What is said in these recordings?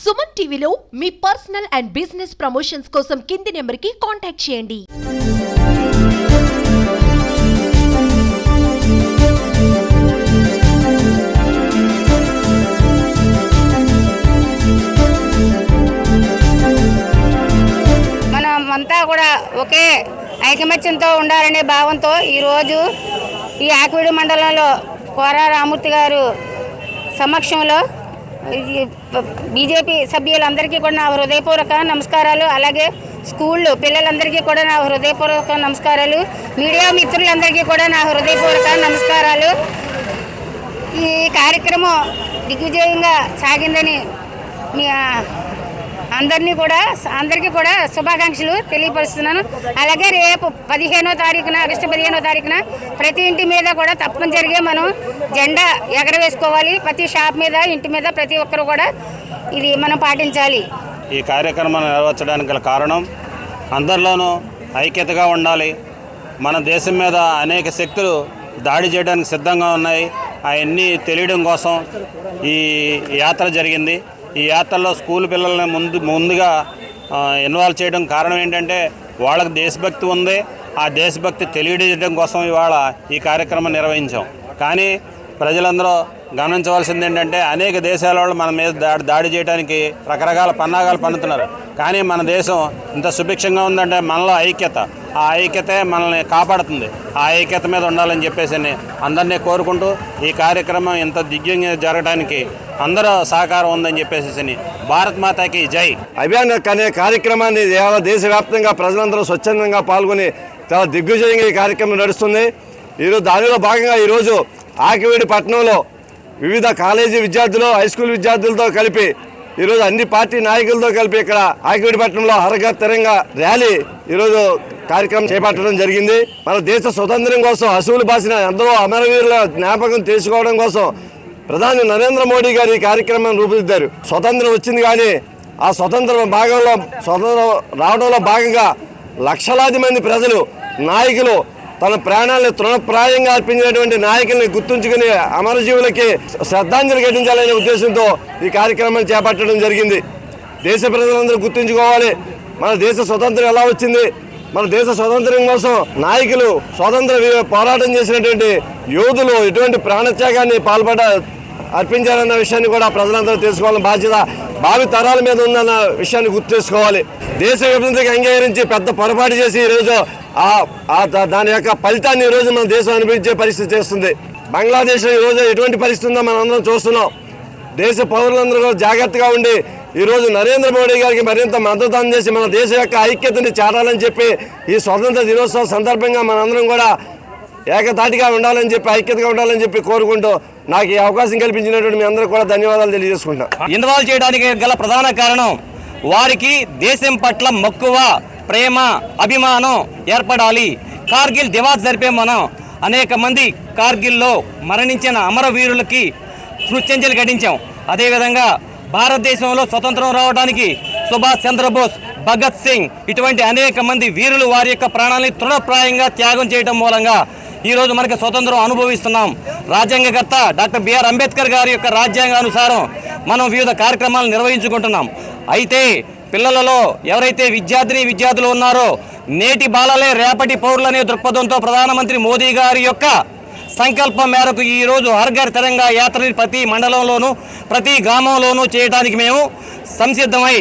సుమన్ టీవీలో మీ personal and business promotions కోసం కింది నెంబర్కి కాంటాక్ట్ చేయండి. మనమంతా కూడా ఒకే ఐకమత్యంతో ఉండాలనే భావంతో ఈరోజు ఈ ఆకివీడు మండలంలో కోరా రామూర్తి గారు సమక్షంలో బీజేపీ సభ్యులందరికీ కూడా నా హృదయపూర్వక నమస్కారాలు. అలాగే స్కూళ్ళు పిల్లలందరికీ కూడా నా హృదయపూర్వక నమస్కారాలు. మీడియా మిత్రులందరికీ కూడా నా హృదయపూర్వక నమస్కారాలు. ఈ కార్యక్రమం దిగ్విజయంగా సాగిందని మీ అందరికీ కూడా శుభాకాంక్షలు తెలియపరుస్తున్నాను. అలాగే రేపు 15వ తారీఖున ఆగస్టు 15వ తారీఖున ప్రతి ఇంటి మీద కూడా తప్పనిసరిగా మనం జెండా ఎగరవేసుకోవాలి. ప్రతి షాప్ మీద ఇంటి మీద ప్రతి ఒక్కరు కూడా ఇది మనం పాటించాలి. ఈ కార్యక్రమం నిర్వహించడానికి గల కారణం అందరిలోనూ ఐక్యతగా ఉండాలి. మన దేశం మీద అనేక శక్తులు దాడి చేయడానికి సిద్ధంగా ఉన్నాయి. అవన్నీ తెలియడం కోసం ఈ యాత్ర జరిగింది. ఈ యాత్రలో స్కూల్ పిల్లల్ని ముందుగా ఇన్వాల్వ్ చేయడం కారణం ఏంటంటే వాళ్ళకి దేశభక్తి ఉంది. ఆ దేశభక్తి తెలియజేయడం కోసం ఇవాళ ఈ కార్యక్రమం నిర్వహించాం. కానీ ప్రజలందరూ గమనించవలసింది ఏంటంటే అనేక దేశాల వాళ్ళు మన మీద దాడి చేయడానికి రకరకాల పన్నాగాలు పన్నుతున్నారు. కానీ మన దేశం ఇంత సుభిక్షంగా ఉందంటే మనలో ఐక్యత, ఆ ఐక్యతే మనల్ని కాపాడుతుంది. ఆ ఐక్యత మీద ఉండాలని చెప్పేసి అందరినీ కోరుకుంటూ ఈ కార్యక్రమం ఇంత దిగ్విజయంగా జరగడానికి అందరూ సహకారం ఉందని చెప్పేసి భారత్ మాతాకి జై అభియాన్ అనే కార్యక్రమాన్ని దేశవ్యాప్తంగా ప్రజలందరూ స్వచ్ఛందంగా పాల్గొని చాలా దిగ్విజయంగా ఈ కార్యక్రమం నడుస్తుంది. ఈరోజు దానిలో భాగంగా ఈరోజు ఆకివీడు పట్టణంలో వివిధ కాలేజీ విద్యార్థులు, హై స్కూల్ విద్యార్థులతో కలిపి ఈరోజు అన్ని పార్టీ నాయకులతో కలిపి ఇక్కడ ఆకివీడు పట్టణంలో హరఘర్ తిరంగా ర్యాలీ ఈరోజు కార్యక్రమం చేపట్టడం జరిగింది. మన దేశ స్వతంత్రం కోసం అసువులు బాసిన ఎందరో అమరవీరుల జ్ఞాపకం తెలుసుకోవడం కోసం ప్రధాని నరేంద్ర మోడీ గారు ఈ కార్యక్రమాన్ని రూపొందించారు. స్వతంత్రం వచ్చింది కానీ ఆ స్వతంత్రం రావడంలో భాగంగా లక్షలాది మంది ప్రజలు, నాయకులు తన ప్రాణాలను తృణప్రాయంగా అర్పించినటువంటి నాయకుల్ని గుర్తుంచుకుని అమరజీవులకి శ్రద్ధాంజలి ఘటించాలనే ఉద్దేశంతో ఈ కార్యక్రమాన్ని చేపట్టడం జరిగింది. దేశ ప్రజలందరూ గుర్తుంచుకోవాలి మన దేశ స్వతంత్రం ఎలా వచ్చింది. మన దేశ స్వతంత్రం కోసం నాయకులు, స్వాతంత్ర పోరాటం చేసినటువంటి యోధులు ఎటువంటి ప్రాణత్యాగాన్ని అర్పించారన్న విషయాన్ని కూడా ప్రజలందరూ తెలుసుకోవాలని బాధ్యత భావి తరాల మీద ఉందన్న విషయాన్ని గుర్తు చేసుకోవాలి. దేశ విభజనకి అంగీకరించి పెద్ద పొరపాటు చేసి ఈరోజు దాని యొక్క ఫలితాన్ని ఈరోజు మన దేశం అనుభవించే పరిస్థితి చేస్తుంది. బంగ్లాదేశ్లో ఈరోజు ఎటువంటి పరిస్థితి ఉందో మనం అందరం చూస్తున్నాం. దేశ పౌరులందరూ కూడా జాగ్రత్తగా ఉండి ఈరోజు నరేంద్ర మోడీ గారికి మరింత మద్దతు అందజేసి మన దేశ యొక్క ఐక్యతని చాటాలని చెప్పి ఈ స్వాతంత్ర దినోత్సవం సందర్భంగా మనందరం కూడా ఏకతాటిగా ఉండాలని చెప్పి, ఐక్యతగా ఉండాలని చెప్పి కోరుకుంటూ నాకు ఈ అవకాశం కల్పించినటువంటి మీ అందరూ కూడా ధన్యవాదాలు తెలియజేసుకుంటాం. ఇన్వాల్వ్ చేయడానికి గల ప్రధాన కారణం వారికి దేశం పట్ల మక్కువ, ప్రేమ, అభిమానం ఏర్పడాలి. కార్గిల్ దివాస్ జరిపే మనం అనేక మంది కార్గిల్లో మరణించిన అమరవీరులకి కృత్యంజలి ఘటించాం. అదేవిధంగా భారతదేశంలో స్వతంత్రం రావడానికి సుభాష్ చంద్రబోస్, భగత్ సింగ్ ఇటువంటి అనేక మంది వీరులు వారి యొక్క ప్రాణాలని తృణప్రాయంగా త్యాగం చేయడం మూలంగా ఈరోజు మనకి స్వతంత్రం అనుభవిస్తున్నాం. రాజ్యాంగకర్త డాక్టర్ బిఆర్ అంబేద్కర్ గారి యొక్క రాజ్యాంగానుసారం మనం వివిధ కార్యక్రమాలు నిర్వహించుకుంటున్నాం. అయితే పిల్లలలో ఎవరైతే విద్యార్థులు ఉన్నారో నేటి బాలలే రేపటి పౌరులనే దృక్పథంతో ప్రధానమంత్రి మోదీ గారి యొక్క సంకల్పం మేరకు ఈరోజు హర్ఘర్ తిరంగా యాత్రని ప్రతి మండలంలోనూ ప్రతి గ్రామంలోనూ చేయడానికి మేము సంసిద్ధమై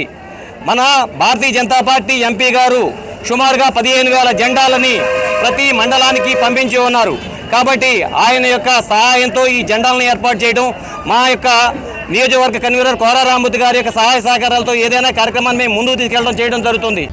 మన భారతీయ జనతా పార్టీ ఎంపీ గారు సుమారుగా 15,000 జెండాలని ప్రతి మండలానికి పంపించి ఉన్నారు. కాబట్టి ఆయన యొక్క సహాయంతో ఈ జెండాలను ఏర్పాటు చేయడం, మా యొక్క నియోజకవర్గ కన్వీనర్ కోరా రామూర్తి గారి యొక్క సహాయ సహకారాలతో ఏదైనా కార్యక్రమాన్ని మేము ముందుకు తీసుకెళ్ళడం చేయడం జరుగుతుంది.